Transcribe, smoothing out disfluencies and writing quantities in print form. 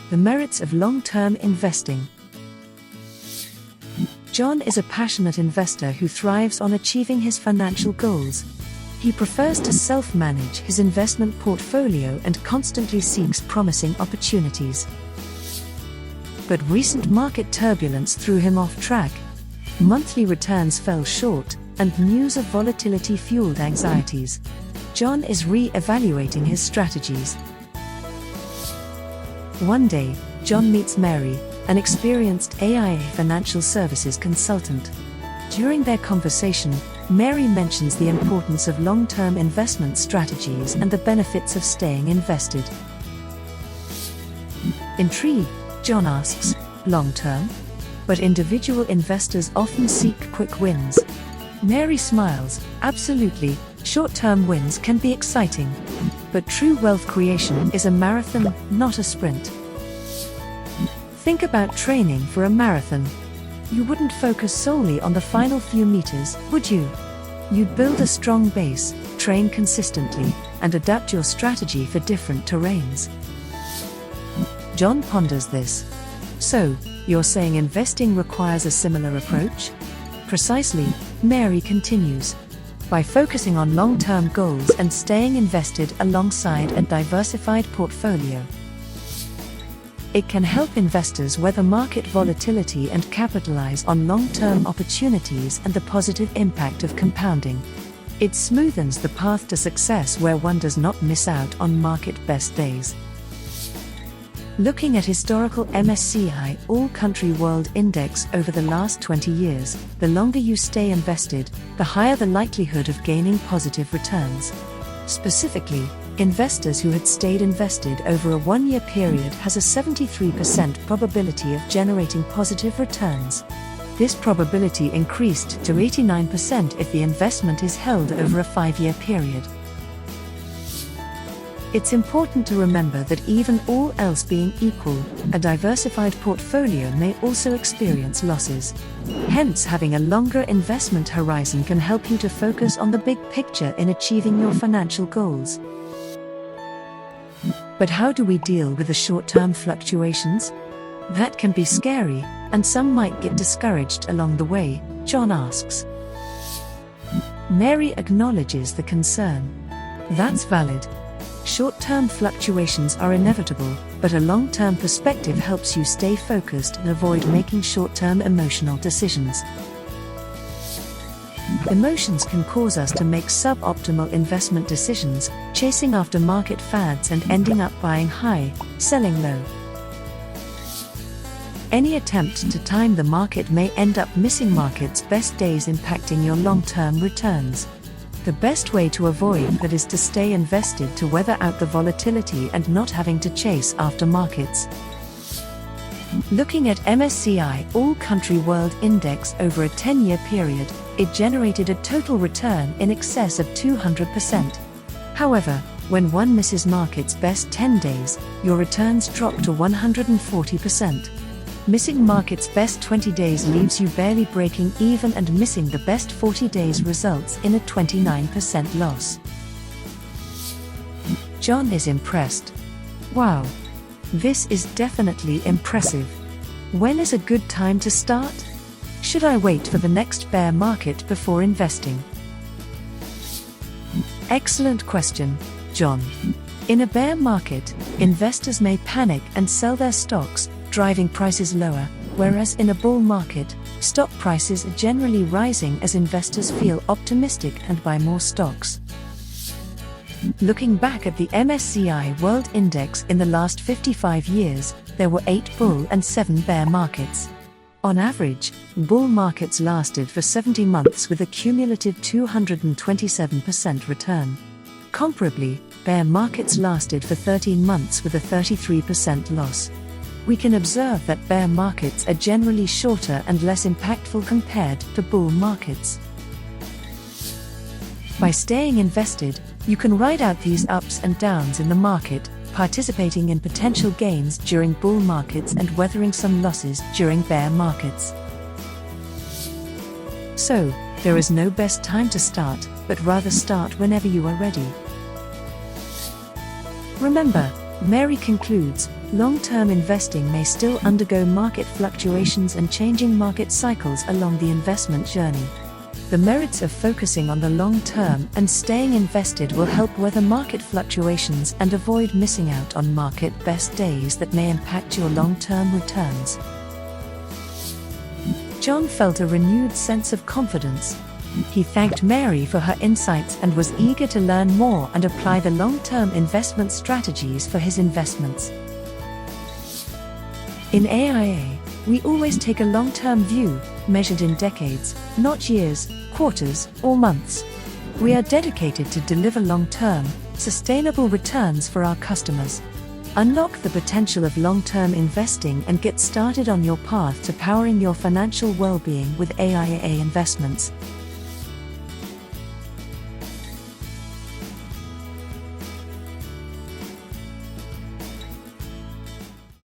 The merits of long-term investing. John is a passionate investor who thrives on achieving his financial goals. He prefers to self-manage his investment portfolio and constantly seeks promising opportunities. But recent market turbulence threw him off track. Monthly returns fell short, and news of volatility fueled anxieties. John is re-evaluating his strategies. One day, John meets Mary, an experienced AIA financial services consultant. During their conversation, Mary mentions the importance of long-term investment strategies and the benefits of staying invested. Intrigued, John asks, "Long-term? But individual investors often seek quick wins." Mary smiles, "Absolutely, short-term wins can be exciting. But true wealth creation is a marathon, not a sprint." Think about training for a marathon. You wouldn't focus solely on the final few meters, would you? You'd build a strong base, train consistently, and adapt your strategy for different terrains. John ponders this. "So, you're saying investing requires a similar approach?" "Precisely," Mary continues. "By focusing on long-term goals and staying invested alongside a diversified portfolio, it can help investors weather market volatility and capitalize on long-term opportunities and the positive impact of compounding. It smoothens the path to success where one does not miss out on market best days." Looking at historical MSCI All-Country World Index over the last 20 years, the longer you stay invested, the higher the likelihood of gaining positive returns. Specifically, investors who had stayed invested over a one-year period has a 73% probability of generating positive returns. This probability increased to 89% if the investment is held over a 5-year period. It's important to remember that even all else being equal, a diversified portfolio may also experience losses. Hence, having a longer investment horizon can help you to focus on the big picture in achieving your financial goals. But how do we deal with the short-term fluctuations? That can be scary, and some might get discouraged along the way, John asks. Mary acknowledges the concern. That's valid. Short-term fluctuations are inevitable, but a long-term perspective helps you stay focused and avoid making short-term emotional decisions. Emotions can cause us to make suboptimal investment decisions, chasing after market fads and ending up buying high, selling low. Any attempt to time the market may end up missing market's best days, impacting your long-term returns. The best way to avoid that is to stay invested to weather out the volatility and not having to chase after markets. Looking at MSCI All-Country World Index over a 10-year period, it generated a total return in excess of 200%. However, when one misses market's best 10 days, your returns drop to 140%. Missing market's best 20 days leaves you barely breaking even, and missing the best 40 days results in a 29% loss. John is impressed. "Wow. This is definitely impressive. When is a good time to start? Should I wait for the next bear market before investing?" Excellent question, John. In a bear market, investors may panic and sell their stocks, driving prices lower, whereas in a bull market, stock prices are generally rising as investors feel optimistic and buy more stocks. Looking back at the MSCI World Index in the last 55 years, there were 8 bull and 7 bear markets. On average, bull markets lasted for 70 months with a cumulative 227% return. Comparably, bear markets lasted for 13 months with a 33% loss. We can observe that bear markets are generally shorter and less impactful compared to bull markets. By staying invested, you can ride out these ups and downs in the market, participating in potential gains during bull markets and weathering some losses during bear markets. So, there is no best time to start, but rather start whenever you are ready. Remember, Mary concludes, long-term investing may still undergo market fluctuations and changing market cycles along the investment journey. The merits of focusing on the long term and staying invested will help weather market fluctuations and avoid missing out on market best days that may impact your long-term returns. John felt a renewed sense of confidence. He thanked Mary for her insights and was eager to learn more and apply the long-term investment strategies for his investments. In AIA, we always take a long-term view, measured in decades, not years, quarters, or months. We are dedicated to deliver long-term, sustainable returns for our customers. Unlock the potential of long-term investing and get started on your path to powering your financial well-being with AIA Investments.